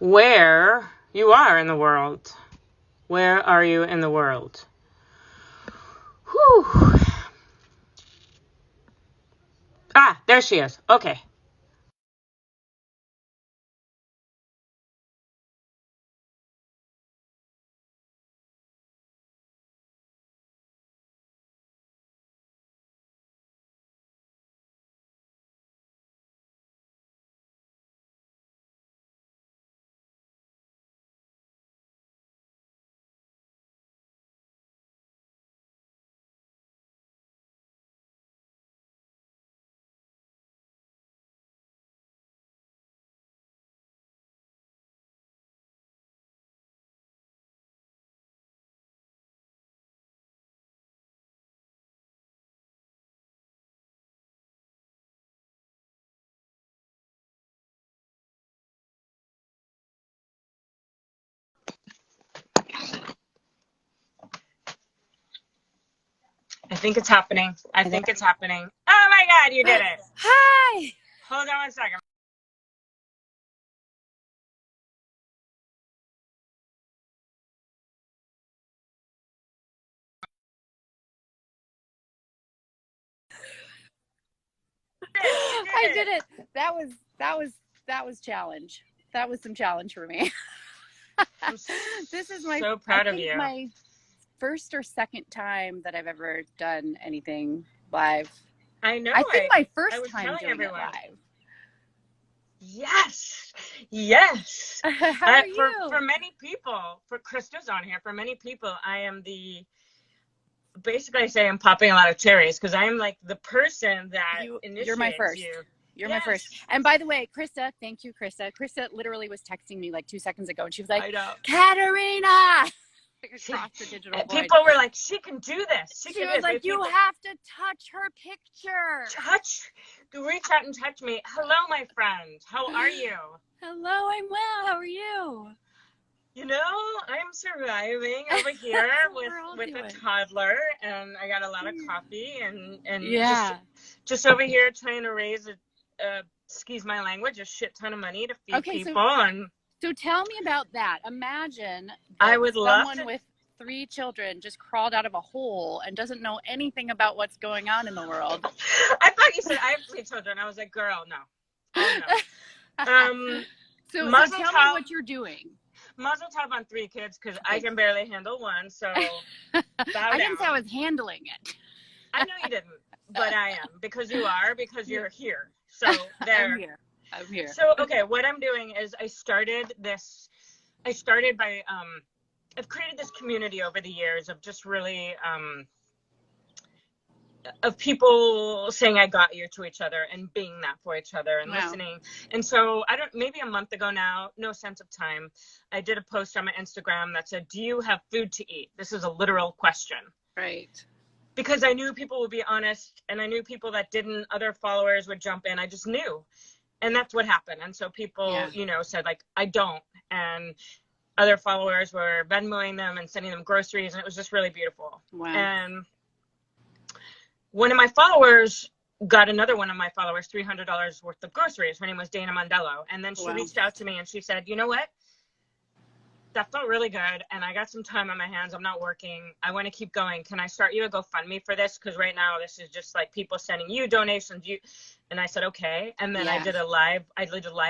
where you are in the world. Where are you in the world? Whew. Ah, there she is. Okay. I think it's happening. I think it's happening. Oh my God, you did it. Hi. Hold on one second. I did it. That was challenge. That was some challenge for me. This is my so proud of you. My first or second time that I've ever done anything live. I know. I think my first time doing everyone. it live. Yes. Yes. How are you? For many people, for Krista's on here, for many people, I am basically I say I'm popping a lot of cherries because I'm like the person that initiates you're my first. you. You're my first. And by the way, Krista, thank you, Krista. Krista literally was texting me like 2 seconds ago and she was like, I know. Caterina! Across the digital void. People were like, she can do this. She was like, you have to touch her picture. Reach out and touch me. Hello, my friend. How are you? Hello, I'm well. How are you? You know, I'm surviving over here with a toddler, and I got a lot of coffee, and yeah, just over here trying to raise excuse my language, a shit ton of money to feed people. So tell me about that. Imagine I would someone with 3 children just crawled out of a hole and doesn't know anything about what's going on in the world. I thought you said I have 3 children. I was like, girl, no. Oh, no. So tell me what you're doing. Mazel tov on 3 kids because I can barely handle 1. So I didn't say I was handling it. I know you didn't, but I am because you're here. So there. I'm here. So okay, what I'm doing is I started by I've created this community over the years of just really of people saying I got you to each other and being that for each other and listening. And so maybe a month ago now, no sense of time, I did a post on my Instagram that said, do you have food to eat? This is a literal question. Right. Because I knew people would be honest and I knew people that didn't, other followers would jump in. I just knew. And that's what happened. And so people, said like, I don't. And other followers were Venmoing them and sending them groceries. And it was just really beautiful. Wow. And one of my followers got another one of my followers $300 worth of groceries. Her name was Dana Mondello. And then she reached out to me and she said, you know what? That felt really good. And I got some time on my hands. I'm not working. I want to keep going. Can I start you a GoFundMe for this? Because right now this is just like people sending you donations. And I said, okay. And then I did a live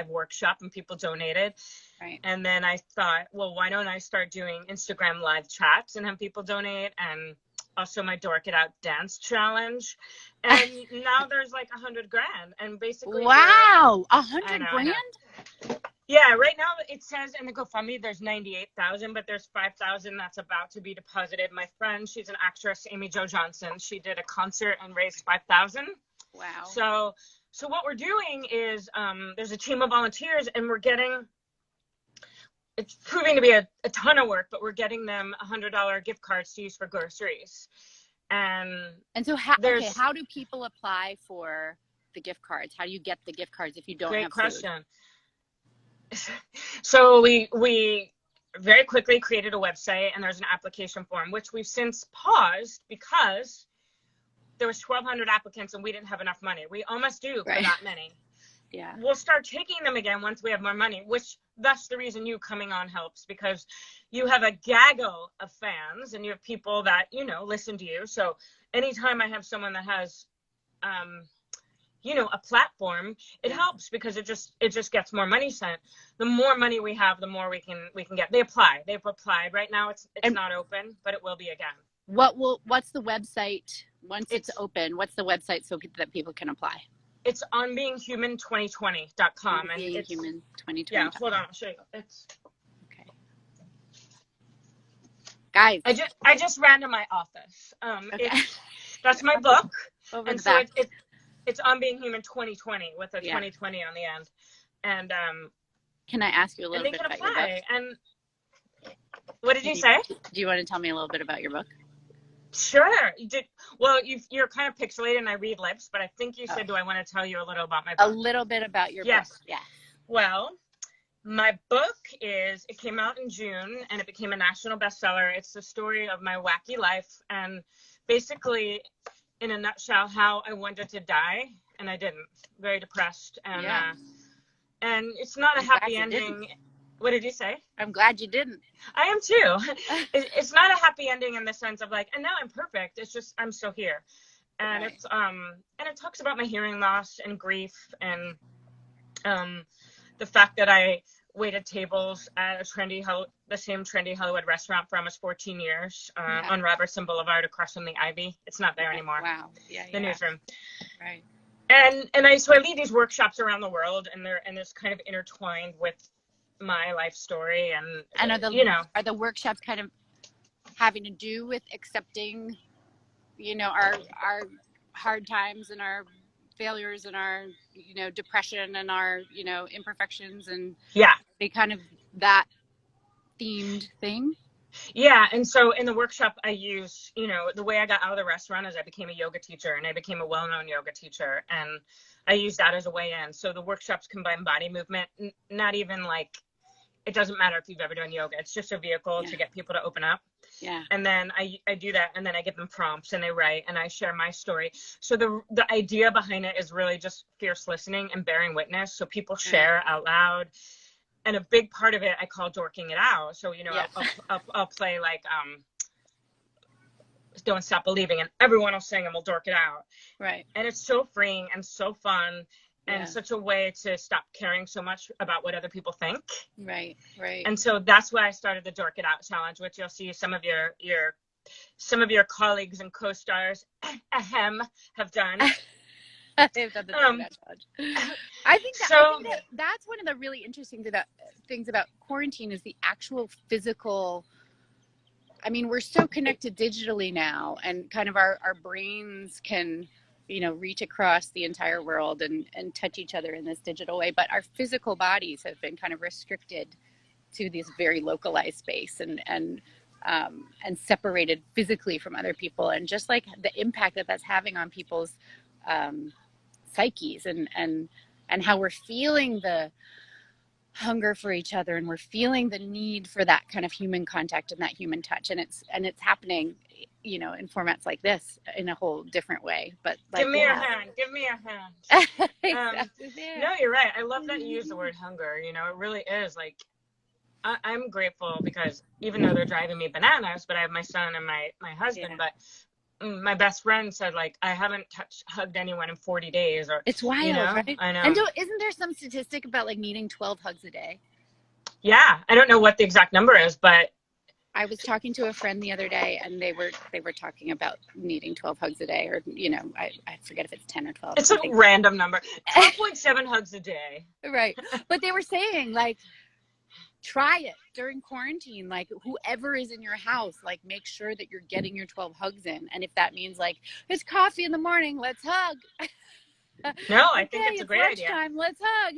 workshop and people donated. Right. And then I thought, well, why don't I start doing Instagram live chats and have people donate? And also my Dork It Out dance challenge. And now there's like $100,000 and basically. Wow. $100,000? Yeah, right now it says in the GoFundMe there's 98,000, but there's 5,000 that's about to be deposited. My friend, she's an actress, Amy Jo Johnson. She did a concert and raised 5,000. Wow. So what we're doing is there's a team of volunteers and it's proving to be a ton of work, but we're getting them $100 gift cards to use for groceries. And so how do people apply for the gift cards? How do you get the gift cards if you don't have food? Great question. So we very quickly created a website and there's an application form, which we've since paused because there was 1,200 applicants and we didn't have enough money. We almost do for that many. Yeah. We'll start taking them again once we have more money, which that's the reason you coming on helps, because you have a gaggle of fans and you have people that, you know, listen to you. So anytime I have someone that has, you know, a platform, it helps, because it just gets more money sent. The more money we have, the more we can get. They've applied right now. It's not open, but it will be again. What's the website once it's open? What's the website so that people can apply? It's onbeinghuman2020.com. And it's Beinghuman2020. Yeah, hold on, I'll show you. It's okay. Guys, I just ran to my office. Okay. That's my book. Over and the so back. it's On Being Human 2020 with a 2020 on the end. And can I ask you a little bit about your book? And what did you say? Do you want to tell me a little bit about your book? Sure. You did. Well, you're kind of pixelated and I read lips, but I think you said, do I want to tell you a little about my book? A little bit about your book. Yes. Well, my book it came out in June and it became a national bestseller. It's the story of my wacky life and basically, in a nutshell, how I wanted to die and I didn't. Very depressed. And and it's not a happy ending. What did you say? I'm glad you didn't. I am too. It's not a happy ending in the sense of like, and now I'm perfect. It's just, I'm still here. And it's, and it talks about my hearing loss and grief and the fact that I waited tables at the same trendy Hollywood restaurant for almost 14 years on Robertson Boulevard across from the Ivy. It's not there anymore. Wow. Yeah. The newsroom. Right. And so I lead these workshops around the world and it's kind of intertwined with my life story and are the workshops kind of having to do with accepting, you know, our hard times and our failures and our, you know, depression and our, you know, imperfections and they kind of that themed thing? Yeah. And so in the workshop, I use, you know, the way I got out of the restaurant is I became a yoga teacher and I became a well-known yoga teacher. And I use that as a way in. So the workshops combine body movement, not even like, it doesn't matter if you've ever done yoga. It's just a vehicle to get people to open up. Yeah. And then I do that and then I give them prompts and they write and I share my story. So the idea behind it is really just fierce listening and bearing witness. So people share out loud. And a big part of it, I call dorking it out. So, you know, I'll play like, Don't Stop Believing and everyone will sing and we'll dork it out. Right. And it's so freeing and so fun. And such a way to stop caring so much about what other people think. Right. And so that's why I started the Dork It Out Challenge, which you'll see some of your colleagues and co-stars have done. They've done the Dork It Out Challenge. I think that's one of the really interesting things about quarantine is the actual physical. I mean, we're so connected digitally now, and kind of our brains can, you know, reach across the entire world and touch each other in this digital way. But our physical bodies have been kind of restricted to this very localized space and separated physically from other people. And just like the impact that's having on people's psyches and how we're feeling the hunger for each other and we're feeling the need for that kind of human contact and that human touch. And it's happening, you know, in formats like this in a whole different way. But like, give me a hand. No, you're right. I love that you use the word hunger. You know, it really is like, I'm grateful because even though they're driving me bananas, but I have my son and my husband, but my best friend said, like, I haven't hugged anyone in 40 days. Or it's wild, you know? right? I know. And isn't there some statistic about like needing 12 hugs a day? Yeah, I don't know what the exact number is, but I was talking to a friend the other day, and they were talking about needing 12 hugs a day, or you know, I forget if it's 10 or 12. It's a random number. 12.7 hugs a day. Right, but they were saying like, try it during quarantine. Like whoever is in your house, like make sure that you're getting your 12 hugs in, and if that means like it's coffee in the morning, let's hug. No, I think it's a great idea. Let's hug.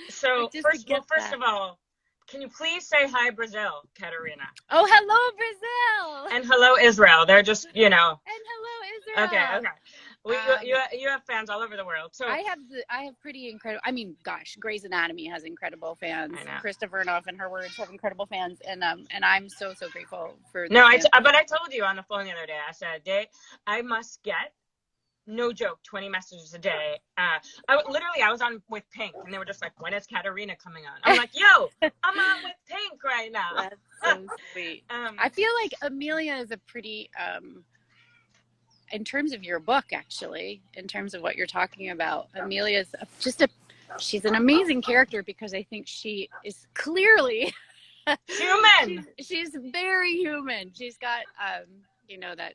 So first of all, can you please say hi, Brazil, Caterina? Oh, hello, Brazil. And hello, Israel. They're just, you know. And hello, Israel. Okay. You have fans all over the world. So I have pretty incredible. I mean, gosh, Grey's Anatomy has incredible fans. Krista Vernoff and Her Words have incredible fans, and I'm so grateful for. No, but I told you on the phone the other day. I said, I must get no joke, 20 messages a day. I was on with Pink, and they were just like, when is Caterina coming on? I'm like, yo, I'm on with Pink right now. That's so sweet. I feel like Amelia is a pretty, in terms of your book, actually, in terms of what you're talking about, Amelia's she's an amazing character, because I think she is clearly human. She's very human. She's got, that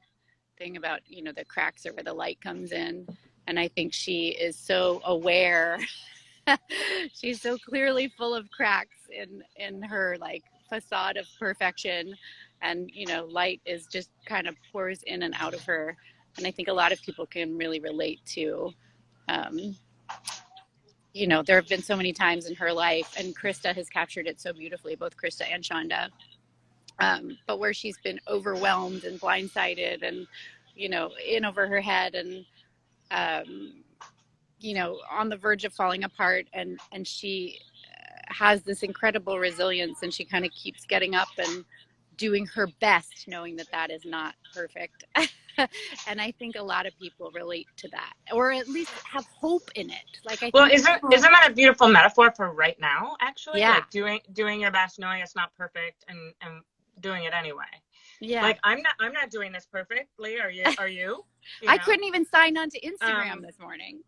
thing about, the cracks are where the light comes in. And I think she is so aware. She's so clearly full of cracks in her like facade of perfection. And, light is just kind of pours in and out of her. And I think a lot of people can really relate to, there have been so many times in her life, and Krista has captured it so beautifully, both Krista and Shonda, but where she's been overwhelmed and blindsided and, in over her head and, on the verge of falling apart. And she has this incredible resilience, and she kind of keeps getting up and doing her best, knowing that is not perfect. And I think a lot of people relate to that, or at least have hope in it. Like, isn't that a beautiful metaphor for right now? Actually, yeah. Like doing your best, knowing it's not perfect, and doing it anyway. Yeah. Like I'm not doing this perfectly. Are you? Are you? I couldn't even sign on to Instagram this morning.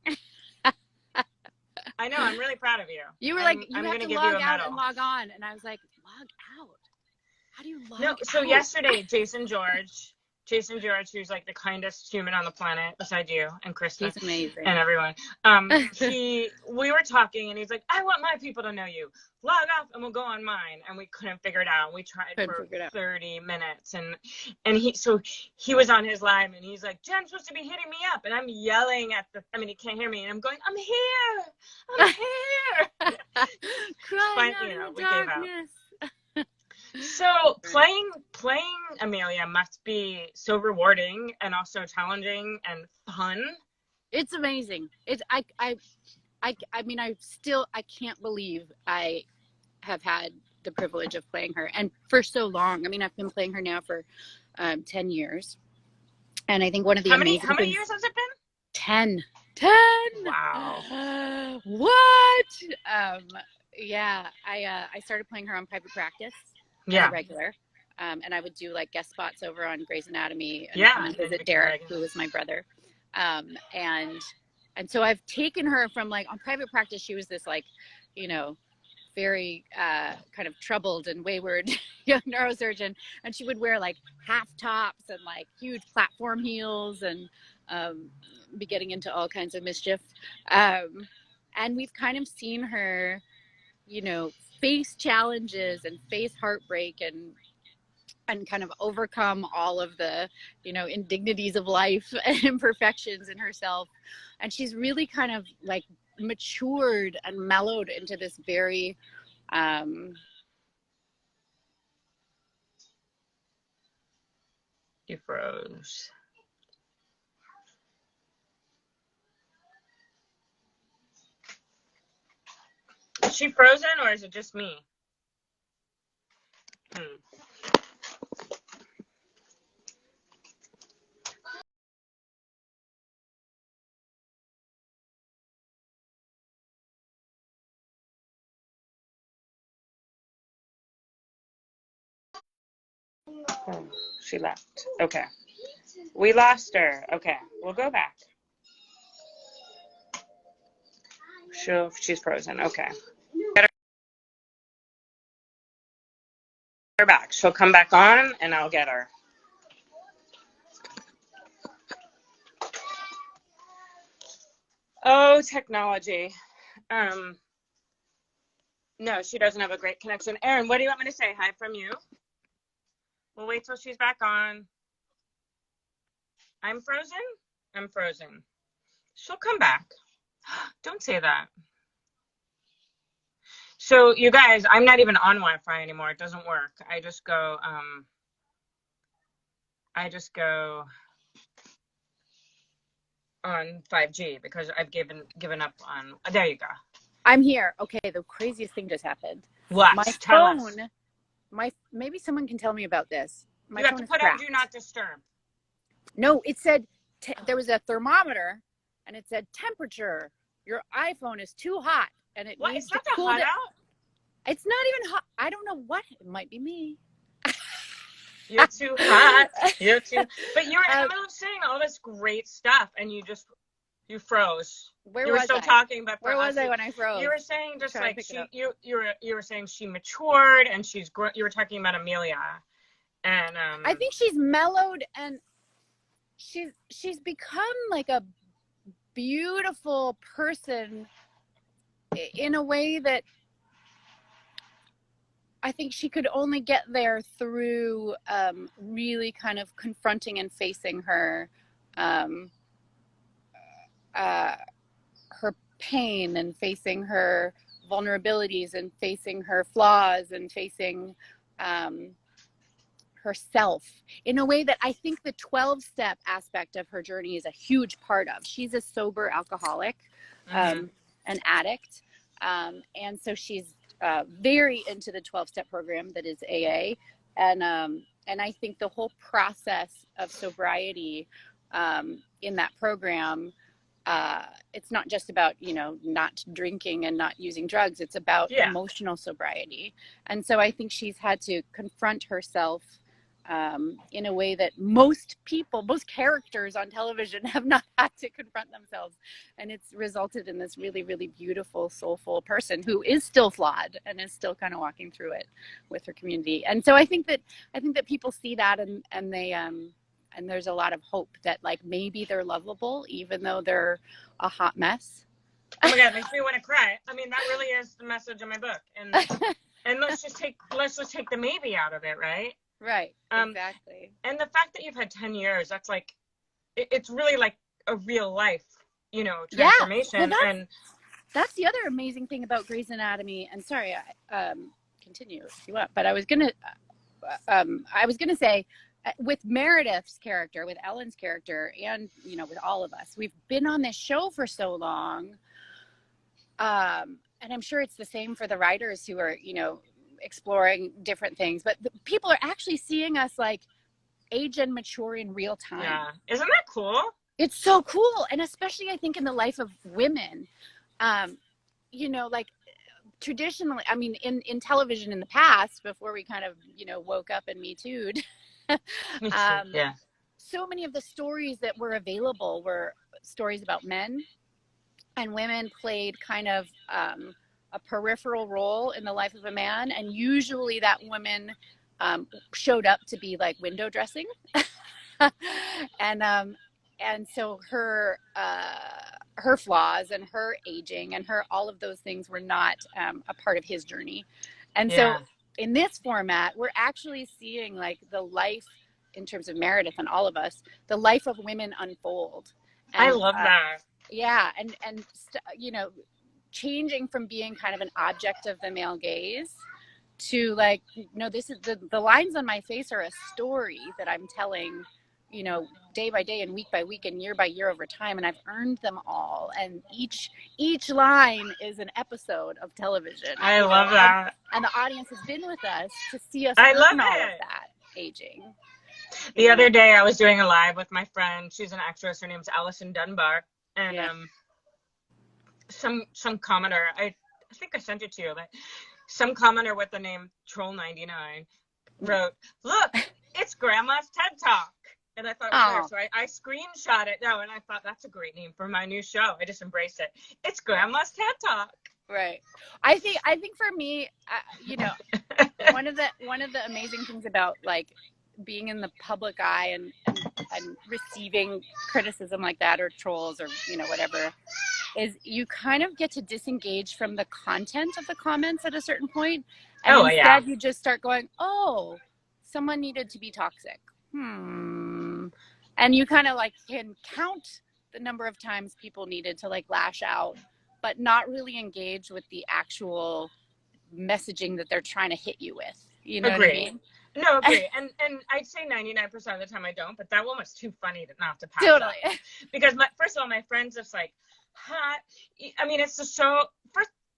I know. I'm really proud of you. You were like, you have to log out and log on, and I was like, log out? How do you log out? So yesterday, Jason George, who's like the kindest human on the planet beside you and Krista. He's amazing. And everyone. We were talking, and he's like, I want my people to know you. Log off and we'll go on mine. And we couldn't figure it out. We tried for 30 minutes. And he was on his live, and he's like, Jen's supposed to be hitting me up. And I'm yelling he can't hear me. And I'm going, I'm here. Crying out in the darkness. So playing Amelia must be so rewarding and also challenging and fun. It's amazing. I can't believe I have had the privilege of playing her, and for so long. I mean, I've been playing her now for 10 years, and I think one of the how many years has it been? 10. Wow. What? Yeah. I started playing her on private practice. Yeah. Regular. And I would do like guest spots over on Grey's Anatomy and come and visit Derek, who was my brother. And so I've taken her from like on private practice. She was this like, very kind of troubled and wayward young neurosurgeon. And she would wear like half tops and like huge platform heels and be getting into all kinds of mischief. And we've kind of seen her, face challenges and face heartbreak and kind of overcome all of the, indignities of life and imperfections in herself. And she's really kind of like matured and mellowed into this very, You froze. Is she frozen, or is it just me? Oh, she left. Okay. We lost her. Okay. We'll go back. She's frozen. Okay. Get her back. She'll come back on, and I'll get her. Oh, technology. No, she doesn't have a great connection. Erin, what do you want me to say? Hi from you. We'll wait till she's back on. I'm frozen? I'm frozen. She'll come back. Don't say that. So, you guys, I'm not even on Wi-Fi anymore. It doesn't work. I just go on 5G because I've given up on. There you go. I'm here. Okay, the craziest thing just happened. What? My phone. Maybe someone can tell me about this. You have to put on Do Not Disturb. No, it said there was a thermometer, and it said temperature. Your iPhone is too hot, and it needs to cool down. It's not even hot. I don't know what. It might be me. You're too hot. You're too. But you were in the middle of saying all this great stuff, and you froze. Where you were was still I? talking, but where was I when I froze? You were saying just like you were saying she matured, and you were talking about Amelia, and I think she's mellowed, and she's become like a beautiful person in a way that I think she could only get there through really kind of confronting and facing her her pain, and facing her vulnerabilities, and facing her flaws, and facing herself in a way that I think the 12-step aspect of her journey is a huge part of. She's a sober alcoholic, an addict, and so she's very into the 12-step program that is AA, and I think the whole process of sobriety in that program, it's not just about, not drinking and not using drugs. It's about emotional sobriety. And so I think she's had to confront herself in a way that most characters on television have not had to confront themselves. And it's resulted in this really, really beautiful, soulful person who is still flawed and is still kind of walking through it with her community. And so I think that people see that, and they, and there's a lot of hope that like maybe they're lovable even though they're a hot mess. Oh my God, it makes me want to cry. I mean, that really is the message of my book. And let's just take the maybe out of it, right? Right. Exactly. And the fact that you've had 10 years, that's like, it's really like a real life, transformation. Well, and that's the other amazing thing about Grey's Anatomy. And sorry, continue if you want, but I was gonna say, with Meredith's character, with Ellen's character, and with all of us, we've been on this show for so long, and I'm sure it's the same for the writers who are exploring different things, but people are actually seeing us like age and mature in real time. Yeah, isn't that cool? It's so cool. And especially I think in the life of women, like traditionally, I mean, in television in the past, before we kind of woke up and Me Too'd, so many of the stories that were available were stories about men, and women played kind of a peripheral role in the life of a man, and usually that woman showed up to be like window dressing, and so her flaws and her aging and her all of those things were not a part of his journey. And so in this format, we're actually seeing like the life, in terms of Meredith and all of us, the life of women unfold. And, I love that. Yeah, and changing from being kind of an object of the male gaze to like, this is the lines on my face are a story that I'm telling, day by day and week by week and year by year over time, and I've earned them all. And each line is an episode of television. I love that. And the audience has been with us to see us earn all of that aging. The other day I was doing a live with my friend. She's an actress. Her name's Allison Dunbar. And some commenter, I think I sent it to you, but some commenter with the name Troll99 wrote, "Look, it's Grandma's TED Talk." And I thought, so I screenshot it now, and I thought that's a great name for my new show. I just embraced it. It's Grandma's TED Talk. Right. I think for me, one of the amazing things about like being in the public eye and receiving criticism like that, or trolls, or whatever, is you kind of get to disengage from the content of the comments at a certain point, and instead you just start going, oh, someone needed to be toxic, and you kind of like can count the number of times people needed to like lash out, but not really engage with the actual messaging that they're trying to hit you with. You know what I mean? No, agree. And I'd say 99% of the time I don't, but that one was too funny not to pass. Totally. Up. Because first of all, my friend's just like, hot. I mean, it's just so,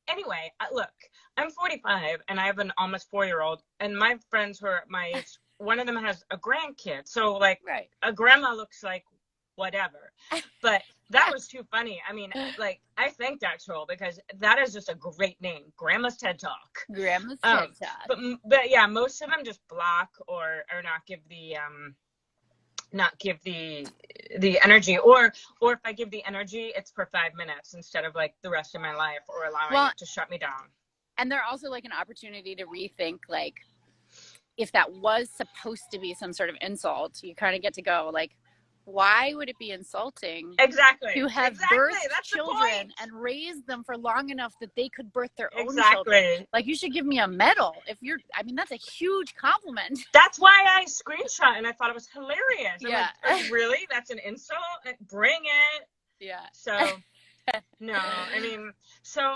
anyway, look, I'm 45 and I have an almost 4-year-old, and my friends who are my age, one of them has a grandkid. So like a grandma looks like whatever. But that was too funny. I mean, like, I thanked that troll because that is just a great name. Grandma's TED Talk. Grandma's TED Talk. But yeah, most of them just block or not give the the energy, or if I give the energy, it's for 5 minutes instead of like the rest of my life, or allowing it to shut me down. And they're also like an opportunity to rethink, like, if that was supposed to be some sort of insult, you kind of get to go like, why would it be insulting to have birthed children and raised them for long enough that they could birth their own children? Like, you should give me a medal if you're, I mean, that's a huge compliment. That's why I screenshot and I thought it was hilarious. Yeah. I'm like, really? That's an insult? Bring it. Yeah. So, no, I mean, so,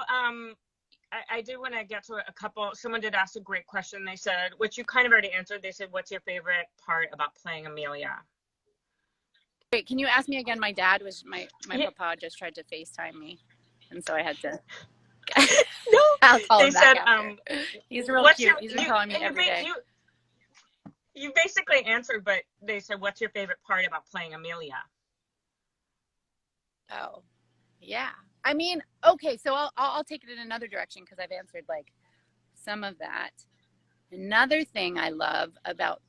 I do want to get to a couple. Someone did ask a great question. They said, which you kind of already answered. They said, what's your favorite part about playing Amelia? Wait, can you ask me again? My dad was, my papa just tried to FaceTime me. And so I had to. No. I'll call him back said, after. He's real cute. He's been calling me every day. You basically answered, but they said, what's your favorite part about playing Amelia? Oh, yeah. I mean, okay, so I'll take it in another direction because I've answered like some of that. Another thing I love about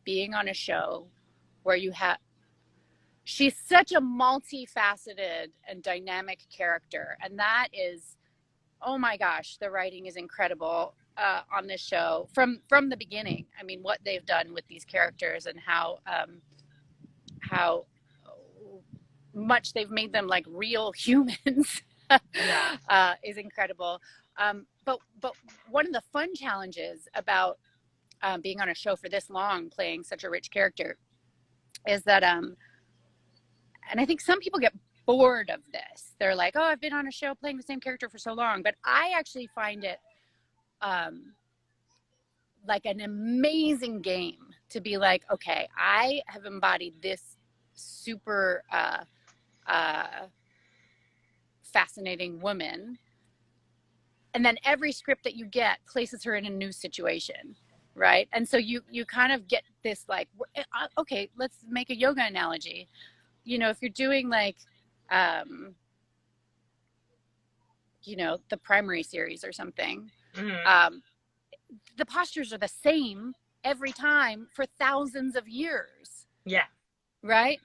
being on a show where you have, she's such a multifaceted and dynamic character, and that is, oh my gosh, the writing is incredible on this show from the beginning. I mean, what they've done with these characters and how much they've made them like real humans is incredible. But one of the fun challenges about being on a show for this long, playing such a rich character, is that and I think some people get bored of this. They're like, oh, I've been on a show playing the same character for so long. But I actually find it like an amazing game to be like, okay, I have embodied this super fascinating woman, and then every script that you get places her in a new situation, right? And so you kind of get this like, okay, let's make a yoga analogy. You know, if you're doing like you know, the primary series or something, the postures are the same every time for thousands of years. Yeah. Right?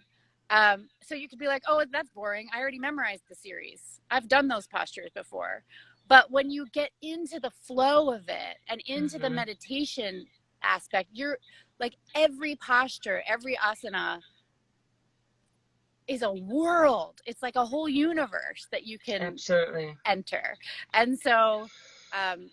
So you could be like, oh, that's boring. I already memorized the series. I've done those postures before. But when you get into the flow of it and into the meditation aspect, you're like, every posture, every asana is a world. It's like a whole universe that you can enter. And so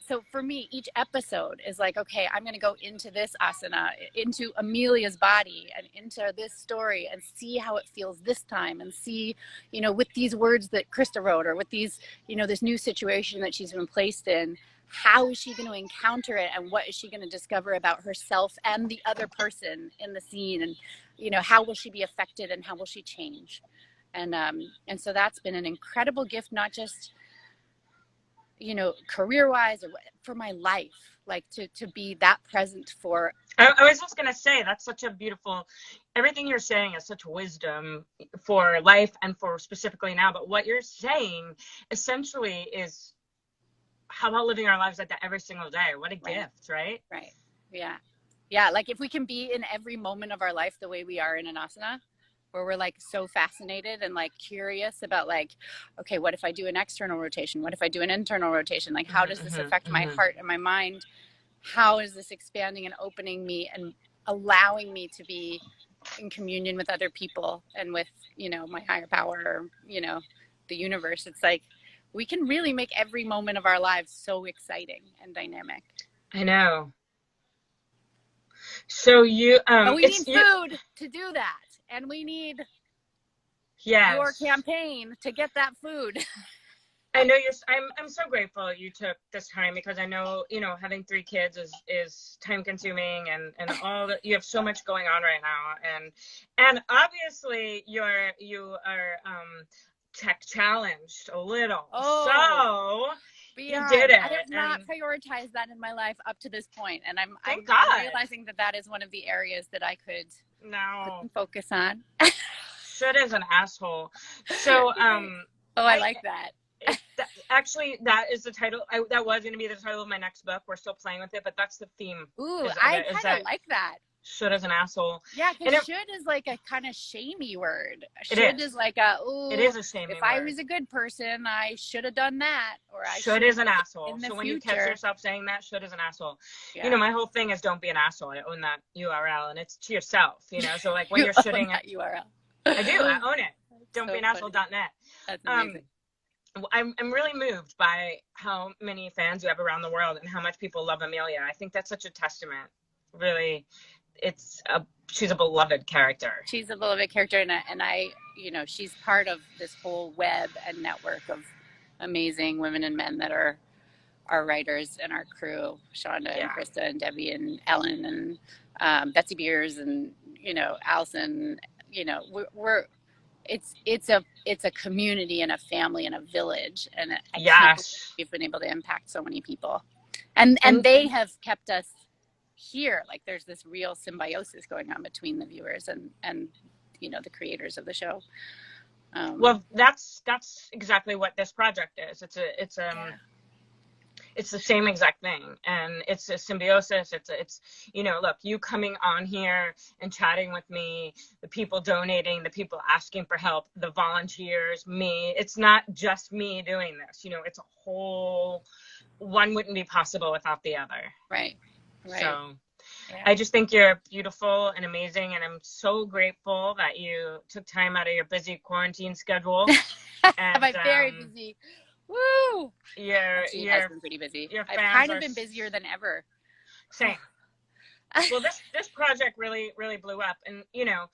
so for me, each episode is like, okay, I'm going to go into this asana, into Amelia's body, and into this story, and see how it feels this time, and see, you know, with these words that Krista wrote, or with these, you know, this new situation that she's been placed in, how is she going to encounter it, and what is she going to discover about herself and the other person in the scene, and, you know, how will she be affected, and how will she change? And so that's been an incredible gift, not just, you know, career-wise, or for my life, like to be that present for. I was just going to say, that's such a beautiful, everything you're saying is such wisdom for life and for specifically now. But what you're saying essentially is, how about living our lives like that every single day? What a gift, right? Right. Yeah. Yeah. Like, if we can be in every moment of our life the way we are in an asana, where we're like so fascinated and like curious about like, okay, what if I do an external rotation? What if I do an internal rotation? Like, how does this affect my heart and my mind? How is this expanding and opening me and allowing me to be in communion with other people and with, you know, my higher power, or, you know, the universe? It's like, we can really make every moment of our lives so exciting and dynamic. I know. So you, but we need food to do that. And we need your campaign to get that food. I know I'm so grateful you took this time, because I know, you know, having 3 kids is time consuming, and all that, you have so much going on right now. And obviously you are tech challenged a little. Oh, so you did it. I have not prioritized that in my life up to this point. And I'm realizing that is one of the areas that I could focus on. Should is an asshole. So, I like that. Actually, that is the title. That was going to be the title of my next book. We're still playing with it, but that's the theme. Ooh, I kind of like that. Should is an asshole. Yeah, because should is like a kind of shamey word. Should is like a, ooh, it is a shamey if word. I was a good person, I should have done that. Or I should is an asshole. So when future. you catch yourself saying that, should is an asshole. Yeah. You know, my whole thing is don't be an asshole. I own that URL, and it's to yourself, you know. So like when you're shoulding that URL. I do. I own it. Don't be an asshole.net. That's amazing. I'm really moved by how many fans you have around the world and how much people love Amelia. I think that's such a testament. Really, she's a beloved character. She's a beloved character, and I, you know, she's part of this whole web and network of amazing women and men that are our writers and our crew, Shonda and Krista and Debbie and Ellen and Betsy Beers and, you know, Allison. You know, it's a community and a family and a village, and we've been able to impact so many people, and they have kept us here. Like there's this real symbiosis going on between the viewers and you know, the creators of the show. Well, that's exactly what this project is. It's the same exact thing, and it's a symbiosis. It's you know, look, you coming on here and chatting with me, the people donating, the people asking for help, the volunteers, me. It's not just me doing this. You know, it's a whole. One wouldn't be possible without the other. Right. So I just think you're beautiful and amazing, and I'm so grateful that you took time out of your busy quarantine schedule. I'm very busy. Woo! She has been pretty busy. I've kind of been busier than ever. Same. Well, this project really, really blew up, and you know,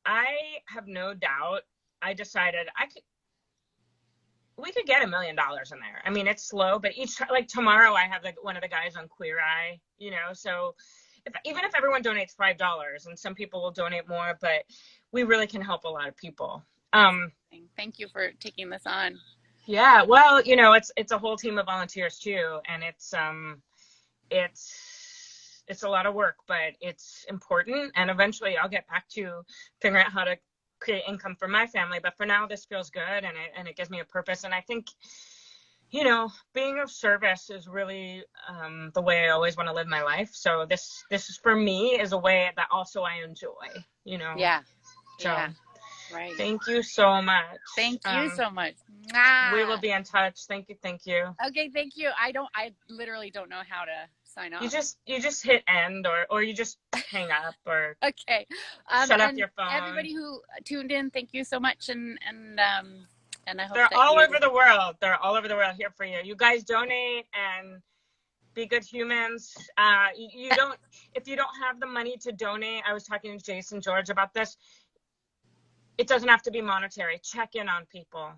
I have no doubt. I decided we could get $1 million in there. I mean, it's slow, but like tomorrow, I have like one of the guys on Queer Eye. You know, so even if everyone donates $5, and some people will donate more, but we really can help a lot of people. Thank you for taking this on. Yeah, well, you know, it's a whole team of volunteers too, and it's a lot of work, but it's important, and eventually I'll get back to figuring out how to create income for my family. But for now, this feels good, and it gives me a purpose, and I think, you know, being of service is really the way I always want to live my life. So this is for me is a way that also I enjoy, you know. Yeah. So. Yeah. Right. Thank you so much. Thank you so much. We will be in touch. Thank you. Okay, thank you. I literally don't know how to sign off. You just hit end or you just hang up or okay. Shut off your phone. Everybody who tuned in, thank you so much, and I hope they're all over the world. They're all over the world here for you. You guys donate and be good humans. You don't if you don't have the money to donate. I was talking to Jason George about this. It doesn't have to be monetary. Check in on people.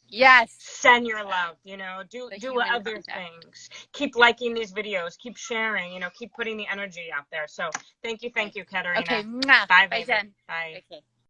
Yes. Send your love, you know, do other things. Keep liking these videos. Keep sharing, you know, keep putting the energy out there. So thank you, Caterina. Okay. Bye, Jen. Bye. Okay.